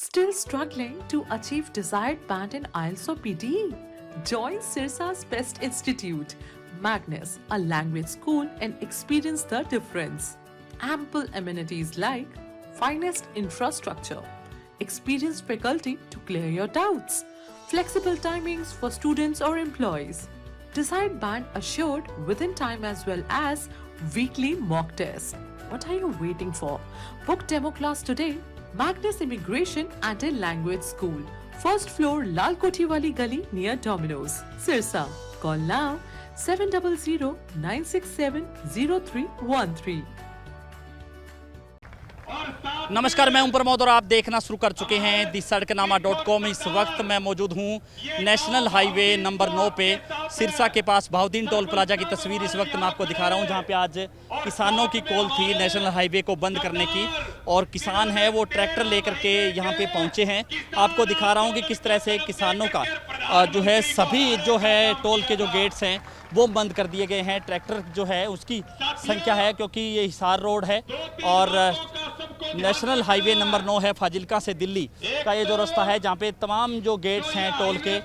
Still struggling to achieve desired band in IELTS or PTE? Join Sirsa's Best Institute, Magnus, a language school, and experience the difference. Ample amenities like finest infrastructure, experienced faculty to clear your doubts, flexible timings for students or employees, desired band assured within time as well as weekly mock tests. What are you waiting for? Book demo class today. Magnus Immigration and a Language School. First floor, Lal Koti Wali Gali near Domino's, Sirsa. Call now 700-967-0313. नमस्कार, मैं हूं प्रमोद और आप देखना शुरू कर चुके हैं दी-सड़कनामा.com। इस वक्त मैं मौजूद हूं नेशनल हाईवे नंबर 9 पे सिरसा के पास भाउदीन टोल प्लाजा की तस्वीर इस वक्त मैं आपको दिखा रहा हूं, जहां पे आज किसानों की कॉल थी नेशनल हाईवे को बंद करने की और किसान है वो ट्रैक्टर लेकर के यहां पे पहुंचे हैं। आपको दिखा रहा हूं कि किस तरह से किसानों का जो है सभी जो है टोल के जो गेट्स हैं वो बंद कर दिए गए हैं। ट्रैक्टर जो है उसकी संख्या है क्योंकि ये हिसार रोड है और नेशनल हाईवे नंबर 9 है, फाजिल्का से दिल्ली का ये जो रास्ता है जहाँ पे तमाम जो गेट्स हैं टोल के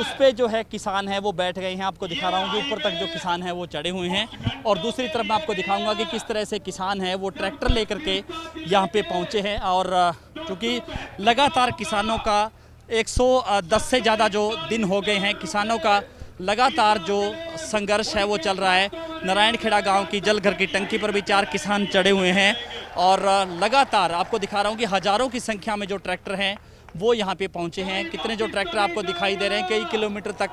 उस पे जो है किसान है वो बैठ गए हैं। आपको दिखा रहा हूँ कि ऊपर तक जो किसान है वो चढ़े हुए हैं और दूसरी तरफ मैं आपको दिखाऊंगा कि किस तरह से किसान है वो ट्रैक्टर लेकर के यहाँ पे पहुँचे हैं। और चूँकि लगातार किसानों का 110 से ज़्यादा जो दिन हो गए हैं, किसानों का लगातार जो संघर्ष है वो चल रहा है। नारायणखेड़ा गांव की जल घर की टंकी पर भी 4 किसान चढ़े हुए हैं और लगातार आपको दिखा रहा हूं कि हज़ारों की संख्या में जो ट्रैक्टर हैं वो यहां पे पहुंचे हैं। कितने जो ट्रैक्टर आपको दिखाई दे रहे हैं, कई किलोमीटर तक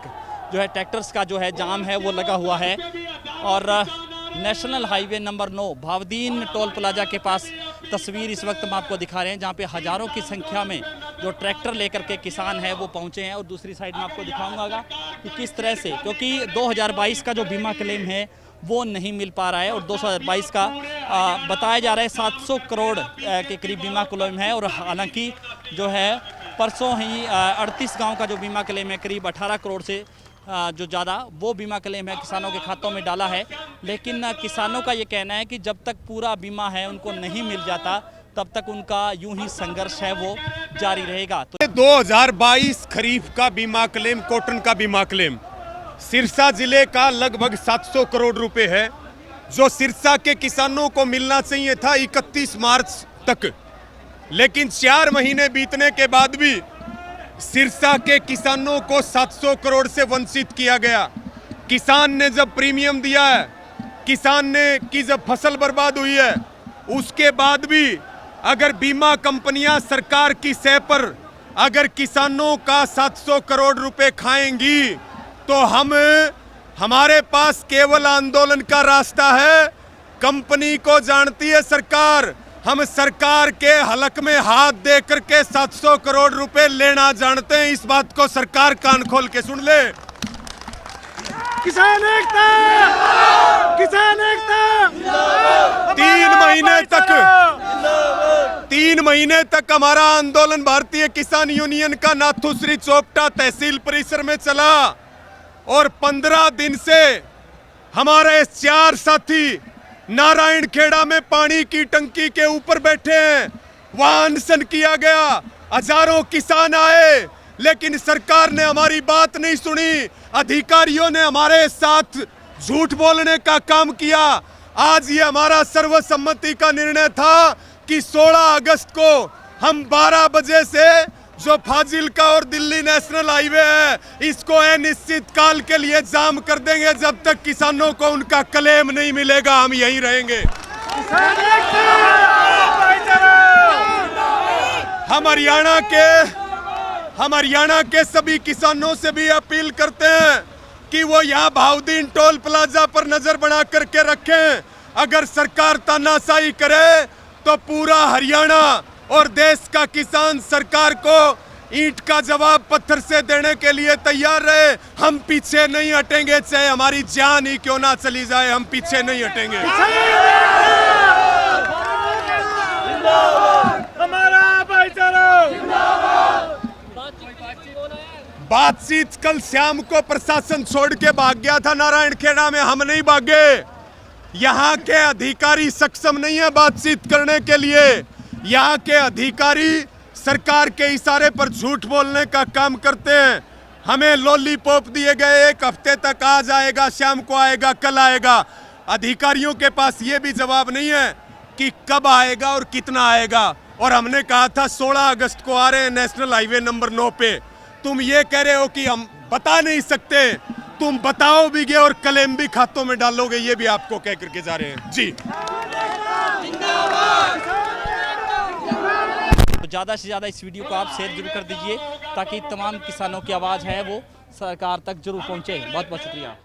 जो है ट्रैक्टर्स का जो है जाम है वो लगा हुआ है। और नेशनल हाईवे नंबर 9 भावदीन टोल प्लाजा के पास तस्वीर इस वक्त हम आपको दिखा रहे हैं, जहाँ पे हज़ारों की संख्या में जो ट्रैक्टर लेकर के किसान हैं वो पहुँचे हैं। और दूसरी साइड में आपको दिखाऊंगा कि किस तरह से, क्योंकि 2022 का जो बीमा क्लेम है वो नहीं मिल पा रहा है और 2022 का बताया जा रहा है 700 करोड़ के करीब बीमा क्लेम है। और हालांकि जो है परसों ही 38 गांव का जो बीमा क्लेम है करीब 18 करोड़ से जो ज़्यादा वो बीमा क्लेम है किसानों के खातों में डाला है। लेकिन किसानों का ये कहना है कि जब तक पूरा बीमा है उनको नहीं मिल जाता तब तक उनका यूं ही संघर्ष है वो जारी रहेगा। तो 2022 खरीफ का बीमा क्लेम, कॉटन का बीमा क्लेम सिरसा जिले का लगभग 700 करोड़ रुपए है, जो सिरसा के किसानों को मिलना चाहिए था 31 मार्च तक। लेकिन 4 महीने बीतने के बाद भी सिरसा के किसानों को 700 करोड़ से वंचित किया गया। किसान ने जब प्रीमियम दिया है, किसान ने की जब फसल बर्बाद हुई है, उसके बाद भी अगर बीमा कंपनियां सरकार की सह पर अगर किसानों का 700 करोड़ रुपए खाएंगी तो हमारे पास केवल आंदोलन का रास्ता है। कंपनी को जानती है सरकार, हम सरकार के हलक में हाथ दे करके 700 करोड़ रुपए लेना जानते हैं। इस बात को सरकार कान खोल के सुन ले। किसान एकता, किसान एकता। 3 महीने तक हमारा आंदोलन भारतीय किसान यूनियन का नाथुश्री चोपटा तहसील परिसर में चला और 15 दिन से हमारे 4 साथी नारायणखेड़ा में पानी की टंकी के ऊपर बैठे हैं। वहां अनशन किया गया, हजारों किसान आए, लेकिन सरकार ने हमारी बात नहीं सुनी। अधिकारियों ने हमारे साथ झूठ बोलने का काम किया। आज ये हमारा सर्वसम्मति का निर्णय था कि 16 अगस्त को हम 12 बजे से जो फाजिल्का और दिल्ली नेशनल हाईवे है इसको अनिश्चित काल के लिए जाम कर देंगे। जब तक किसानों को उनका क्लेम नहीं मिलेगा हम यहीं रहेंगे। हम हरियाणा के सभी किसानों से भी अपील करते हैं कि वो यहाँ भावदीन टोल प्लाजा पर नजर बना करके रखें। अगर सरकार तानाशाही करे तो पूरा हरियाणा और देश का किसान सरकार को ईंट का जवाब पत्थर से देने के लिए तैयार रहे। हम पीछे नहीं हटेंगे, चाहे हमारी जान ही क्यों ना चली जाए, हम पीछे नहीं हटेंगे। बातचीत कल शाम को प्रशासन छोड़ के भाग गया था नारायणखेड़ा में, हम नहीं भागे। यहाँ के अधिकारी सक्षम नहीं है बातचीत करने के लिए। यहाँ के अधिकारी सरकार के इशारे पर झूठ बोलने का काम करते हैं। हमें लॉलीपॉप दिए गए, 1 हफ्ते तक आज आएगा, शाम को आएगा, कल आएगा। अधिकारियों के पास ये भी जवाब नहीं है कि कब आएगा और कितना आएगा। और हमने कहा था 16 अगस्त को आ रहे हैं नेशनल हाईवे नंबर 9 पे। तुम ये कह रहे हो कि हम बता नहीं सकते, तुम बताओ भी गए और क्लेम भी खातों में डालोगे, ये भी आपको कह करके जा रहे हैं जी। तो ज़्यादा से ज़्यादा इस वीडियो को आप शेयर जरूर कर दीजिए ताकि तमाम किसानों की आवाज़ है वो सरकार तक जरूर पहुँचे। बहुत बहुत शुक्रिया।